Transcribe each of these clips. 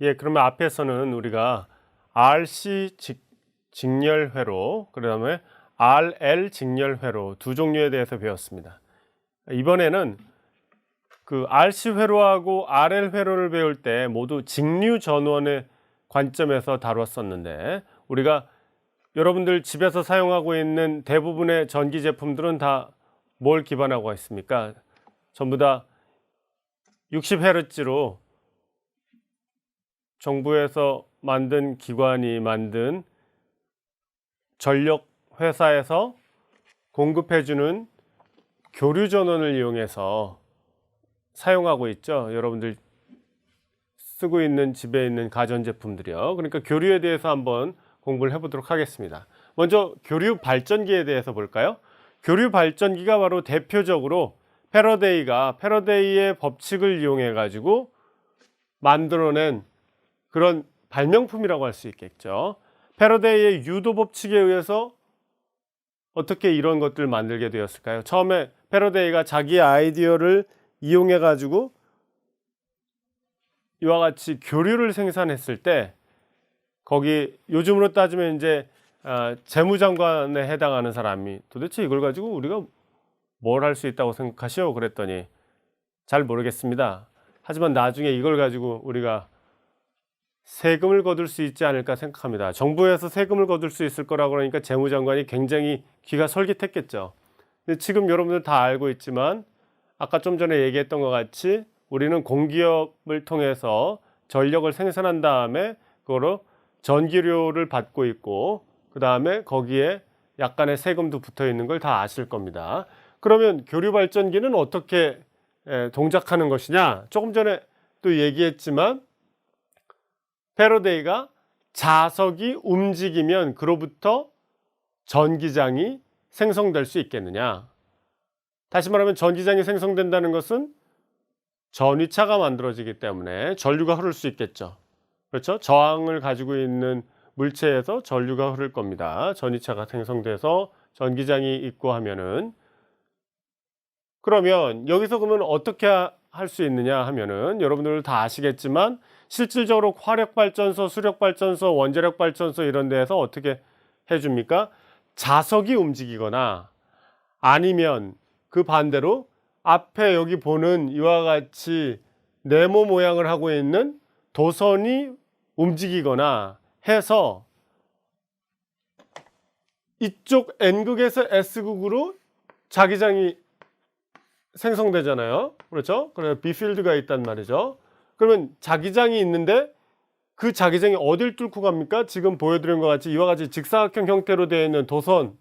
예, 그러면 앞에서는 우리가 RC 직렬회로, 그다음에 RL 직렬회로 두 종류에 대해서 배웠습니다. 이번에는 그 RC 회로하고 RL 회로를 배울 때 모두 직류 전원의 관점에서 다뤘었는데, 우리가 여러분들 집에서 사용하고 있는 대부분의 전기 제품들은 다 뭘 기반하고 있습니까? 전부 다 60Hz로 정부에서 만든 기관이 만든 전력 회사에서 공급해주는 교류 전원을 이용해서 사용하고 있죠. 여러분들 쓰고 있는 집에 있는 가전제품들이요. 그러니까 교류에 대해서 한번 공부를 해보도록 하겠습니다. 먼저 교류 발전기에 대해서 볼까요? 교류 발전기가 바로 대표적으로 패러데이의 법칙을 이용해 가지고 만들어낸 그런 발명품이라고 할 수 있겠죠. 패러데이의 유도 법칙에 의해서 어떻게 이런 것들을 만들게 되었을까요? 처음에 패러데이가 자기의 아이디어를 이용해 가지고 이와 같이 교류를 생산했을 때, 거기 요즘으로 따지면 이제 재무장관에 해당하는 사람이 도대체 이걸 가지고 우리가 뭘 할 수 있다고 생각하시오? 그랬더니 잘 모르겠습니다. 하지만 나중에 이걸 가지고 우리가 세금을 거둘 수 있지 않을까 생각합니다. 정부에서 세금을 거둘 수 있을 거라고 그러니까 재무장관이 굉장히 귀가 솔깃했겠죠. 근데 지금 여러분들 다 알고 있지만, 아까 좀 전에 얘기했던 것 같이 우리는 공기업을 통해서 전력을 생산한 다음에 그거로 전기료를 받고 있고, 그 다음에 거기에 약간의 세금도 붙어 있는 걸 다 아실 겁니다. 그러면 교류 발전기는 어떻게 동작하는 것이냐? 조금 전에 또 얘기했지만, 패러데이가 자석이 움직이면 그로부터 전기장이 생성될 수 있겠느냐? 다시 말하면 전기장이 생성된다는 것은 전위차가 만들어지기 때문에 전류가 흐를 수 있겠죠. 그렇죠? 저항을 가지고 있는 물체에서 전류가 흐를 겁니다. 전위차가 생성돼서 전기장이 있고 하면은. 그러면 여기서 그러면 어떻게 할 수 있느냐 하면은, 여러분들 다 아시겠지만 실질적으로 화력발전소, 수력발전소, 원자력발전소 이런 데에서 어떻게 해줍니까? 자석이 움직이거나, 아니면 그 반대로 앞에 여기 보는 이와 같이 네모 모양을 하고 있는 도선이 움직이거나 해서 이쪽 N극에서 S극으로 자기장이 생성되잖아요. 그렇죠? 그래서 B필드가 있단 말이죠. 그러면 자기장이 있는데 그 자기장이 어딜 뚫고 갑니까? 지금 보여드린 것 같이 이와 같이 직사각형 형태로 되어 있는 도선으로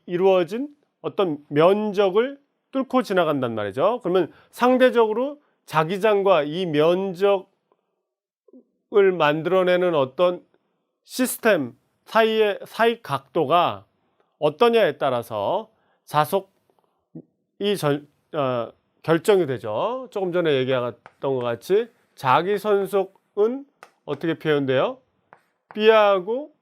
이루어진 어떤 면적을 뚫고 지나간단 말이죠. 그러면 상대적으로 자기장과 이 면적을 만들어내는 어떤 시스템 사이 각도가 어떠냐에 따라서 자속이 결정이 되죠. 조금 전에 얘기했던 것 같이 자기선속은 어떻게 표현돼요? B하고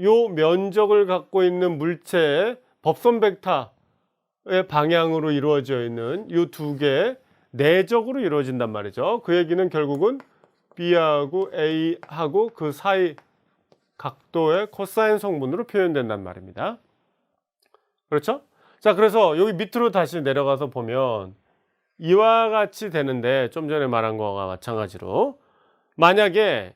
요 면적을 갖고 있는 물체의 법선 벡터의 방향으로 이루어져 있는 이 두 개의 내적으로 이루어진단 말이죠. 그 얘기는 결국은 B하고 A하고 그 사이 각도의 코사인 성분으로 표현된단 말입니다. 그렇죠? 자, 그래서 여기 밑으로 다시 내려가서 보면 이와 같이 되는데, 좀 전에 말한 거와 마찬가지로 만약에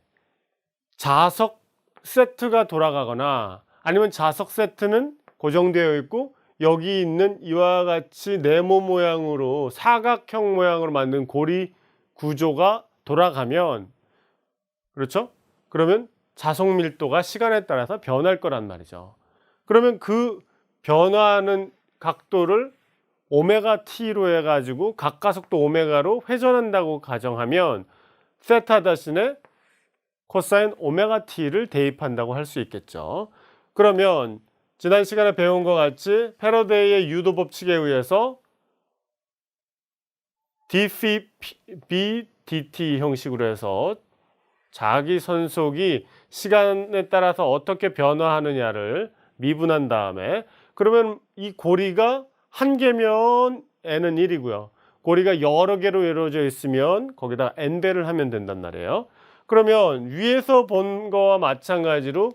자석 세트가 돌아가거나, 아니면 자석 세트는 고정되어 있고 여기 있는 이와 같이 네모 모양으로 사각형 모양으로 만든 고리 구조가 돌아가면, 그렇죠? 그러면 자석 밀도가 시간에 따라서 변할 거란 말이죠. 그러면 그 변화하는 각도를 오메가 t로 해가지고 각가속도 오메가로 회전한다고 가정하면 세타 대신에 코사인 오메가 t를 대입한다고 할 수 있겠죠. 그러면 지난 시간에 배운 것 같이 패러데이의 유도 법칙에 의해서 dφB dt 형식으로 해서 자기 선속이 시간에 따라서 어떻게 변화하느냐를 미분한 다음에, 그러면 이 고리가 한 개면 n은 1이고요. 고리가 여러 개로 이루어져 있으면 거기다 n배를 하면 된단 말이에요. 그러면 위에서 본 거와 마찬가지로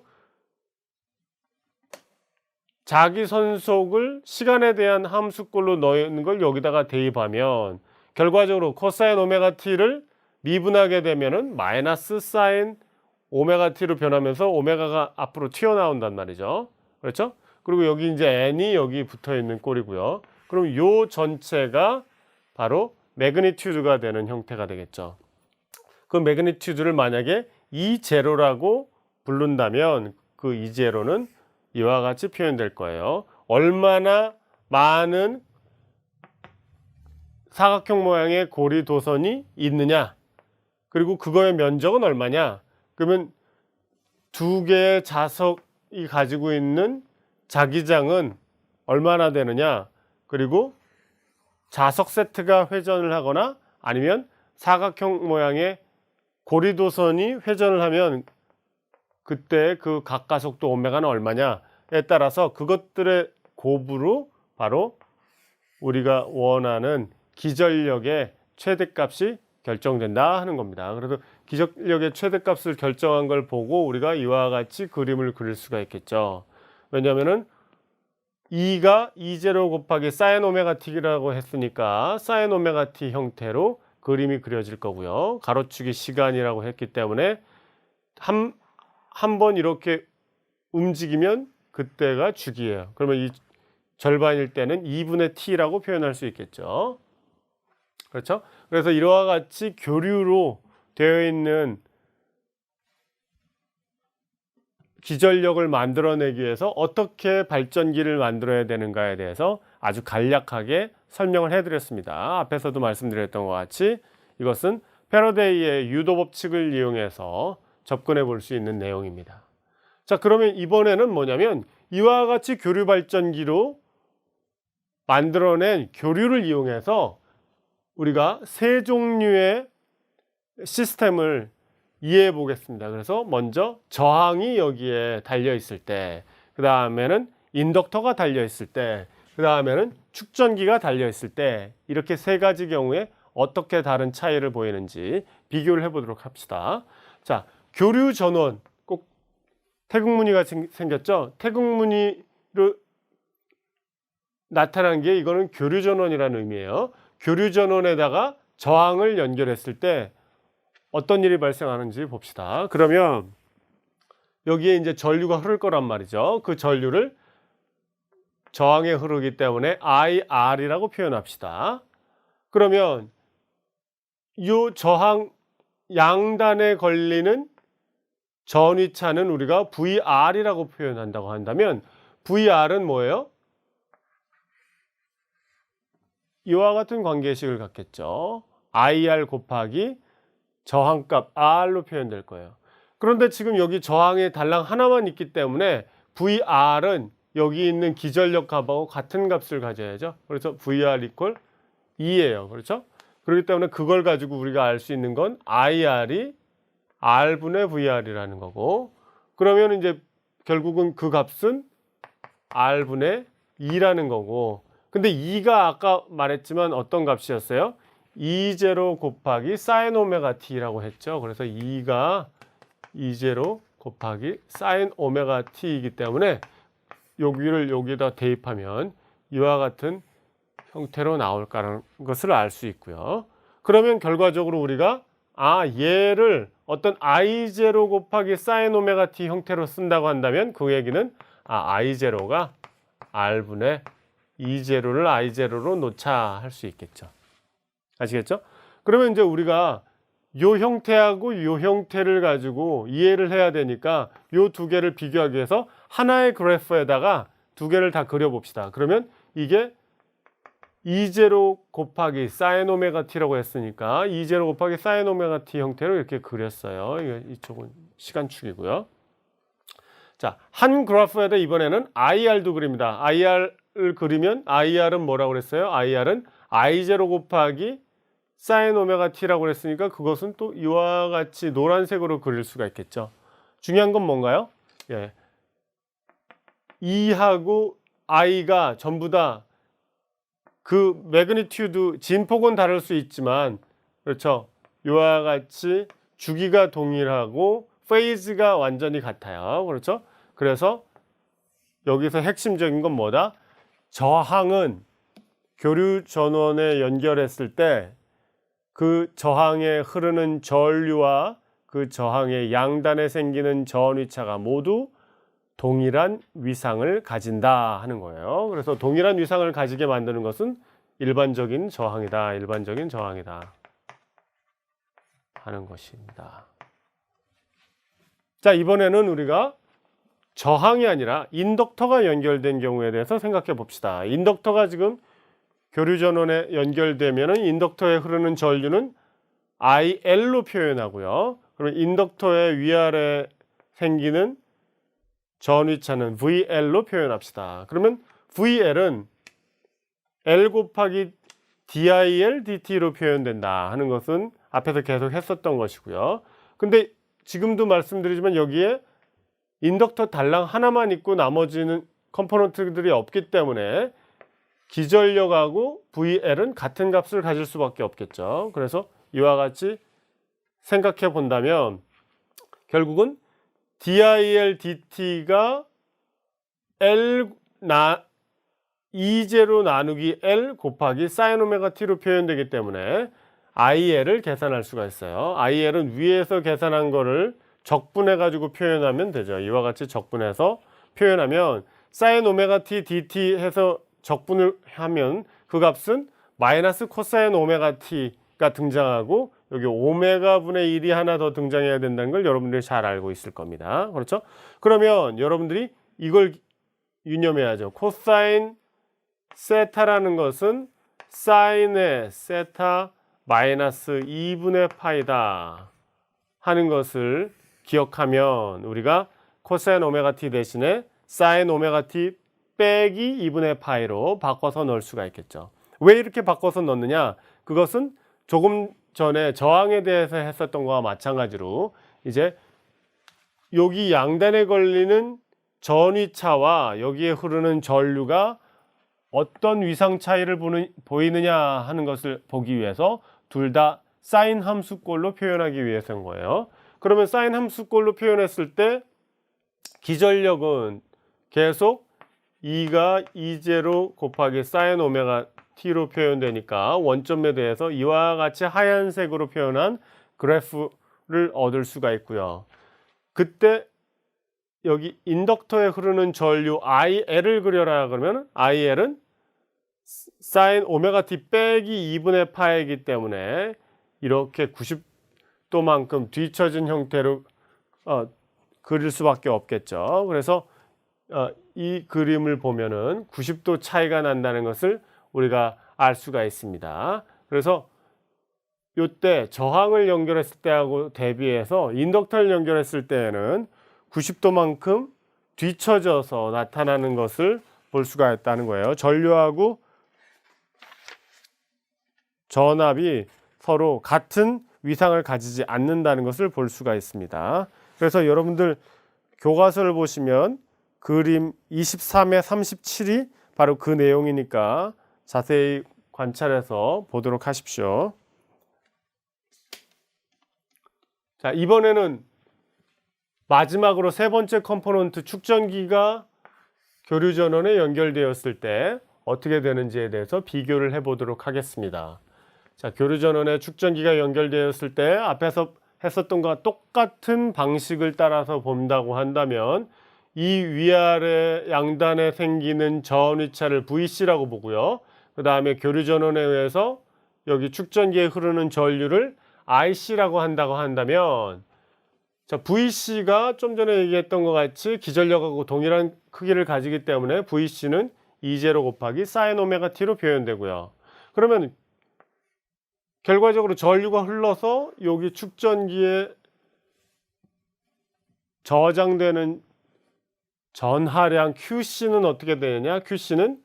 자기선속을 시간에 대한 함수꼴로 넣는 걸 여기다가 대입하면 결과적으로 코사인 오메가 t를 미분하게 되면은 마이너스 사인 오메가 t로 변하면서 오메가가 앞으로 튀어나온단 말이죠. 그렇죠? 그리고 여기 이제 n이 여기 붙어 있는 꼴이고요. 그럼 요 전체가 바로 매그니튜드가 되는 형태가 되겠죠. 그 매그니튜드를 만약에 E0라고 부른다면 그 E0는 이와 같이 표현될 거예요. 얼마나 많은 사각형 모양의 고리 도선이 있느냐, 그리고 그거의 면적은 얼마냐. 그러면 두 개의 자석이 가지고 있는 자기장은 얼마나 되느냐, 그리고 자석 세트가 회전을 하거나 아니면 사각형 모양의 고리도선이 회전을 하면 그때 그 각가속도 오메가는 얼마냐에 따라서 그것들의 곱으로 바로 우리가 원하는 기전력의 최대값이 결정된다 하는 겁니다. 그래서 기전력의 최대값을 결정한 걸 보고 우리가 이와 같이 그림을 그릴 수가 있겠죠. 왜냐하면은 E가 E0 곱하기 사인 오메가 t라고 했으니까 사인 오메가 t 형태로 그림이 그려질 거고요. 가로축이 시간이라고 했기 때문에 한 번 이렇게 움직이면 그때가 주기예요. 그러면 이 절반일 때는 2분의 t라고 표현할 수 있겠죠. 그렇죠? 그래서 이와 같이 교류로 되어 있는 기전력을 만들어내기 위해서 어떻게 발전기를 만들어야 되는가에 대해서 아주 간략하게 설명을 해드렸습니다. 앞에서도 말씀드렸던 것 같이 이것은 패러데이의 유도 법칙을 이용해서 접근해 볼 수 있는 내용입니다. 자, 그러면 이번에는 뭐냐면 이와 같이 교류 발전기로 만들어낸 교류를 이용해서 우리가 세 종류의 시스템을 이해해 보겠습니다. 그래서 먼저 저항이 여기에 달려 있을 때, 그 다음에는 인덕터가 달려 있을 때, 그 다음에는 축전기가 달려 있을 때, 이렇게 세 가지 경우에 어떻게 다른 차이를 보이는지 비교를 해보도록 합시다. 자, 교류 전원, 꼭 태극무늬가 생겼죠? 태극무늬로 나타난 게 이거는 교류 전원이라는 의미예요. 교류 전원에다가 저항을 연결했을 때 어떤 일이 발생하는지 봅시다. 그러면 여기에 이제 전류가 흐를 거란 말이죠. 그 전류를 저항에 흐르기 때문에 IR이라고 표현합시다. 그러면 이 저항 양단에 걸리는 전위차는 우리가 VR이라고 표현한다고 한다면 VR은 뭐예요? 이와 같은 관계식을 갖겠죠. IR 곱하기 저항값 R로 표현될 거예요. 그런데 지금 여기 저항의 달랑 하나만 있기 때문에 VR은 여기 있는 기전력 값하고 같은 값을 가져야죠. 그래서 VR 이퀄 2예요. 그렇죠? 그렇기 때문에 그걸 가지고 우리가 알 수 있는 건 IR이 R분의 VR이라는 거고, 그러면 이제 결국은 그 값은 R분의 2라는 거고, 근데 2가 아까 말했지만 어떤 값이었어요? E0 곱하기 사인 오메가 t라고 했죠. 그래서 2가 E0 곱하기 사인 오메가 t이기 때문에 여기를 여기다 대입하면 이와 같은 형태로 나올 거라는 것을 알 수 있고요. 그러면 결과적으로 우리가 얘를 어떤 I0 곱하기 사인 오메가 t 형태로 쓴다고 한다면 그 얘기는 I0가 R분의 E0를 I0로 놓자 할 수 있겠죠. 아시겠죠? 그러면 이제 우리가 요 형태하고 요 형태를 가지고 이해를 해야 되니까 요 두 개를 비교하기 위해서 하나의 그래프에다가 두 개를 다 그려봅시다. 그러면 이게 E0 곱하기 사인 오메가 t라고 했으니까 E0 곱하기 사인 오메가 t 형태로 이렇게 그렸어요. 이쪽은 시간축이고요. 자, 한 그래프에다 이번에는 IR도 그립니다. IR을 그리면 IR은 뭐라고 그랬어요? IR은 I0 곱하기 사인 오메가 t라고 그랬으니까 그것은 또 이와 같이 노란색으로 그릴 수가 있겠죠. 중요한 건 뭔가요? 예. E하고 I가 전부 다 그 매그니튜드 진폭은 다를 수 있지만 그렇죠. 이와 같이 주기가 동일하고 페이즈가 완전히 같아요. 그렇죠? 그래서 여기서 핵심적인 건 뭐다? 저항은 교류 전원에 연결했을 때 그 저항에 흐르는 전류와 그 저항의 양단에 생기는 전위차가 모두 동일한 위상을 가진다 하는 거예요. 그래서 동일한 위상을 가지게 만드는 것은 일반적인 저항이다. 일반적인 저항이다 하는 것입니다. 자, 이번에는 우리가 저항이 아니라 인덕터가 연결된 경우에 대해서 생각해 봅시다. 인덕터가 지금 교류 전원에 연결되면은 인덕터에 흐르는 전류는 IL로 표현하고요. 그러면 인덕터의 위아래 생기는 전위차는 VL로 표현합시다. 그러면 VL은 L 곱하기 DIL DT로 표현된다 하는 것은 앞에서 계속 했었던 것이고요. 근데 지금도 말씀드리지만 여기에 인덕터 달랑 하나만 있고 나머지는 컴포넌트들이 없기 때문에 기전력하고 VL은 같은 값을 가질 수밖에 없겠죠. 그래서 이와 같이 생각해 본다면 결국은 DIL DT가 E0 나누기 L 곱하기 사인 오메가 T로 표현되기 때문에 IL을 계산할 수가 있어요. IL은 위에서 계산한 거를 적분해 가지고 표현하면 되죠. 이와 같이 적분해서 표현하면 사인 오메가 T DT 해서 적분을 하면 그 값은 마이너스 코사인 오메가 T가 등장하고 여기 오메가 분의 1이 하나 더 등장해야 된다는 걸 여러분들이 잘 알고 있을 겁니다. 그렇죠? 그러면 여러분들이 이걸 유념해야죠. 코사인 세타라는 것은 사인의 세타 마이너스 2분의 파이다 하는 것을 기억하면 우리가 코사인 오메가 T 대신에 사인 오메가 T 빼기 2분의 파이로 바꿔서 넣을 수가 있겠죠. 왜 이렇게 바꿔서 넣느냐? 그것은 조금 전에 저항에 대해서 했었던 거와 마찬가지로 이제 여기 양단에 걸리는 전위차와 여기에 흐르는 전류가 어떤 위상 차이를 보이느냐 하는 것을 보기 위해서 둘 다 사인 함수꼴로 표현하기 위해서인 거예요. 그러면 사인 함수꼴로 표현했을 때 기전력은 계속 2가 E0 곱하기 사인 오메가 T로 표현되니까 원점에 대해서 이와 같이 하얀색으로 표현한 그래프를 얻을 수가 있고요. 그때 여기 인덕터에 흐르는 전류 IL을 그려라 그러면 IL은 사인 오메가 T 빼기 2분의 파이기 때문에 이렇게 90도만큼 뒤처진 형태로 그릴 수밖에 없겠죠. 그래서 이 그림을 보면은 90도 차이가 난다는 것을 우리가 알 수가 있습니다. 그래서 이때 저항을 연결했을 때하고 대비해서 인덕터를 연결했을 때에는 90도만큼 뒤처져서 나타나는 것을 볼 수가 있다는 거예요. 전류하고 전압이 서로 같은 위상을 가지지 않는다는 것을 볼 수가 있습니다. 그래서 여러분들 교과서를 보시면 그림 23에 37이 바로 그 내용이니까 자세히 관찰해서 보도록 하십시오. 자, 이번에는 마지막으로 세 번째 컴포넌트 축전기가 교류 전원에 연결되었을 때 어떻게 되는지에 대해서 비교를 해보도록 하겠습니다. 자, 교류 전원에 축전기가 연결되었을 때 앞에서 했었던 것과 똑같은 방식을 따라서 본다고 한다면 이 위아래 양단에 생기는 전위차를 VC라고 보고요. 그 다음에 교류 전원에 의해서 여기 축전기에 흐르는 전류를 IC라고 한다고 한다면 자, VC가 좀 전에 얘기했던 것 같이 기전력하고 동일한 크기를 가지기 때문에 VC는 E0 곱하기 사인 오메가 T로 표현되고요. 그러면 결과적으로 전류가 흘러서 여기 축전기에 저장되는 전하량 QC는 어떻게 되느냐? QC는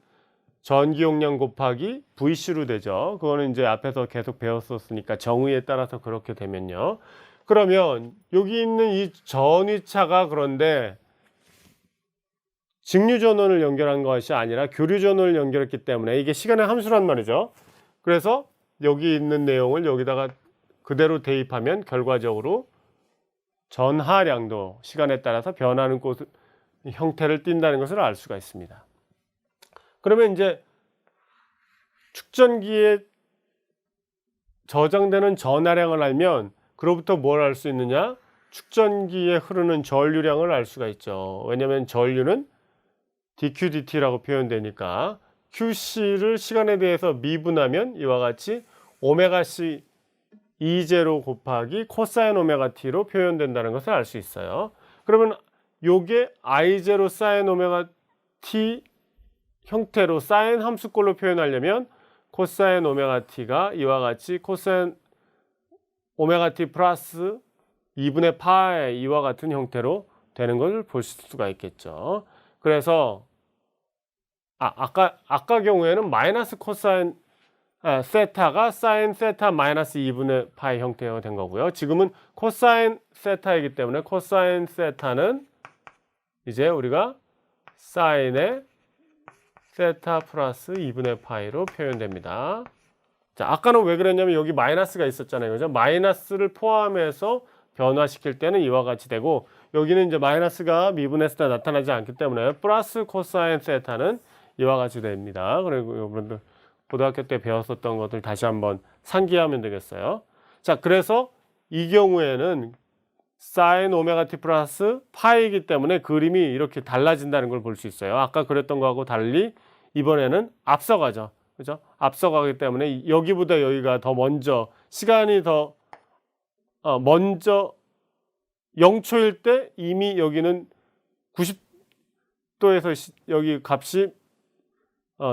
전기 용량 곱하기 VC로 되죠. 그거는 이제 앞에서 계속 배웠었으니까 정의에 따라서 그렇게 되면요. 그러면 여기 있는 이 전위차가 그런데 직류 전원을 연결한 것이 아니라 교류 전원을 연결했기 때문에 이게 시간의 함수란 말이죠. 그래서 여기 있는 내용을 여기다가 그대로 대입하면 결과적으로 전하량도 시간에 따라서 변하는 형태를 띈다는 것을 알 수가 있습니다. 그러면 이제 축전기에 저장되는 전하량을 알면 그로부터 뭘 알 수 있느냐? 축전기에 흐르는 전류량을 알 수가 있죠. 왜냐하면 전류는 dQ/dt라고 표현되니까 QC를 시간에 대해서 미분하면 이와 같이 오메가 C E0 곱하기 코사인 오메가 T로 표현된다는 것을 알 수 있어요. 그러면 요게 I0 사인 오메가 T 형태로 사인 함수꼴로 표현하려면 코사인 오메가 T가 이와 같이 코사인 오메가 T 플러스 2분의 파이 이와 같은 형태로 되는 것을 볼 수가 있겠죠. 그래서 아까 경우에는 마이너스 코사인 세타가 사인 세타 마이너스 2분의 파이 형태가 된 거고요. 지금은 코사인 세타이기 때문에 코사인 세타는 이제 우리가 사인의 세타 플러스 2분의 파이로 표현됩니다. 자, 아까는 왜 그랬냐면 여기 마이너스가 있었잖아요. 그죠? 마이너스를 포함해서 변화시킬 때는 이와 같이 되고 여기는 이제 마이너스가 미분했을 때 나타나지 않기 때문에 플러스 코사인 세타는 이와 같이 됩니다. 그리고 여러분들 고등학교 때 배웠었던 것들 다시 한번 상기하면 되겠어요. 자, 그래서 이 경우에는 사인 오메가 t 플러스 파이이기 때문에 그림이 이렇게 달라진다는 걸 볼 수 있어요. 아까 그랬던 거하고 달리 이번에는 앞서가죠. 그죠? 앞서가기 때문에 여기보다 여기가 더 먼저 시간이 더 먼저 0초일 때 이미 여기는 90도에서 여기 값이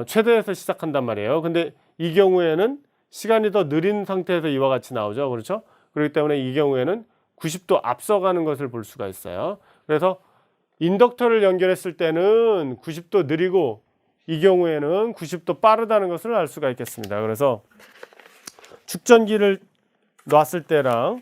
최대에서 시작한단 말이에요. 근데 이 경우에는 시간이 더 느린 상태에서 이와 같이 나오죠. 그렇죠? 그렇기 때문에 이 경우에는 90도 앞서가는 것을 볼 수가 있어요. 그래서 인덕터를 연결했을 때는 90도 느리고 이 경우에는 90도 빠르다는 것을 알 수가 있겠습니다. 그래서 축전기를 놨을 때랑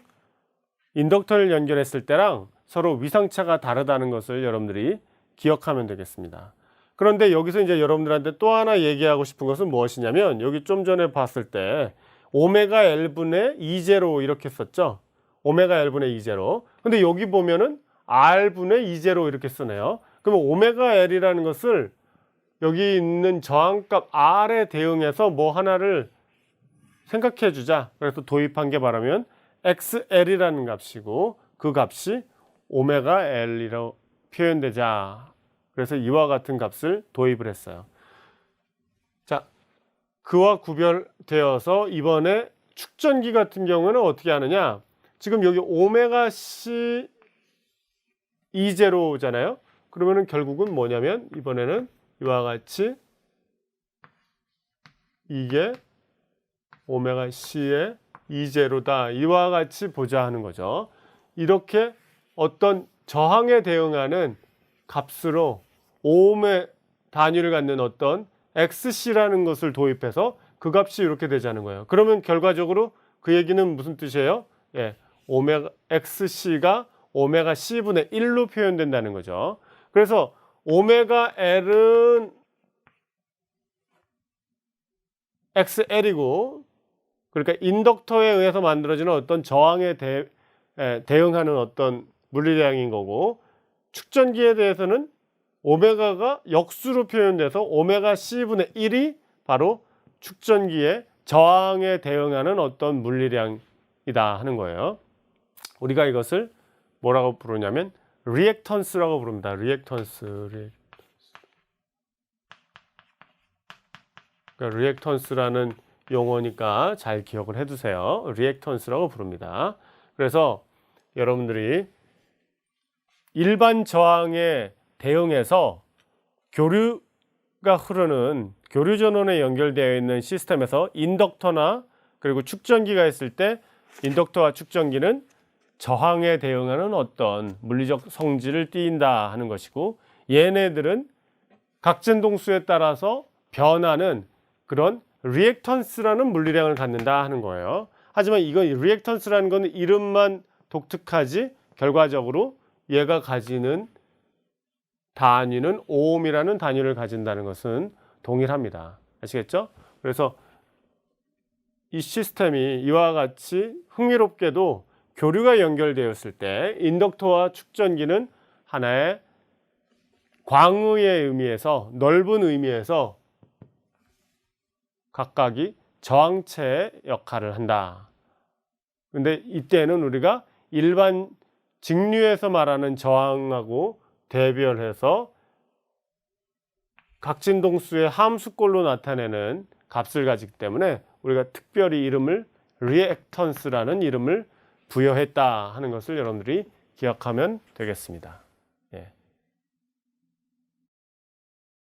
인덕터를 연결했을 때랑 서로 위상차가 다르다는 것을 여러분들이 기억하면 되겠습니다. 그런데 여기서 이제 여러분들한테 또 하나 얘기하고 싶은 것은 무엇이냐면 여기 좀 전에 봤을 때 오메가 L분의 E0 이렇게 썼죠. 오메가 L분의 E0. 근데 여기 보면은 R분의 E0 이렇게 쓰네요. 그러면 오메가 L이라는 것을 여기 있는 저항값 R에 대응해서 뭐 하나를 생각해 주자. 그래서 도입한 게 말하면 XL이라는 값이고 그 값이 오메가 L이라고 표현되자. 그래서 이와 같은 값을 도입을 했어요. 자, 그와 구별되어서 이번에 축전기 같은 경우는 어떻게 하느냐? 지금 여기 오메가 C E0잖아요. 그러면은 결국은 뭐냐면 이번에는 이와 같이 이게 오메가 C의 E0다. 이와 같이 보자 하는 거죠. 이렇게 어떤 저항에 대응하는 값으로 오음의 단위를 갖는 어떤 XC라는 것을 도입해서 그 값이 이렇게 되자는 거예요. 그러면 결과적으로 그 얘기는 무슨 뜻이에요? 예, 오메가 XC가 오메가 C분의 1로 표현된다는 거죠. 그래서 오메가 L은 XL이고 그러니까 인덕터에 의해서 만들어지는 어떤 저항에 대응하는 어떤 물리량인 거고 축전기에 대해서는 오메가가 역수로 표현돼서 오메가 C분의 1이 바로 축전기의 저항에 대응하는 어떤 물리량이다 하는 거예요. 우리가 이것을 뭐라고 부르냐면 리액턴스라고 부릅니다. 리액턴스. 그러니까 리액턴스라는 용어니까 잘 기억을 해두세요. 리액턴스라고 부릅니다. 그래서 여러분들이 일반 저항에 대응해서 교류가 흐르는 교류 전원에 연결되어 있는 시스템에서 인덕터나 그리고 축전기가 있을 때 인덕터와 축전기는 저항에 대응하는 어떤 물리적 성질을 띈다 하는 것이고 얘네들은 각진동수에 따라서 변하는 그런 리액턴스라는 물리량을 갖는다 하는 거예요. 하지만 이건 리액턴스라는 건 이름만 독특하지 결과적으로 얘가 가지는 단위는 ohm이라는 단위를 가진다는 것은 동일합니다. 아시겠죠? 그래서 이 시스템이 이와 같이 흥미롭게도 교류가 연결되었을 때 인덕터와 축전기는 하나의 광의의 의미에서, 넓은 의미에서 각각이 저항체의 역할을 한다. 근데 이때는 우리가 일반 직류에서 말하는 저항하고 대별해서 각진동수의 함수꼴로 나타내는 값을 가지기 때문에 우리가 특별히 이름을 리액턴스라는 이름을 부여했다 하는 것을 여러분들이 기억하면 되겠습니다.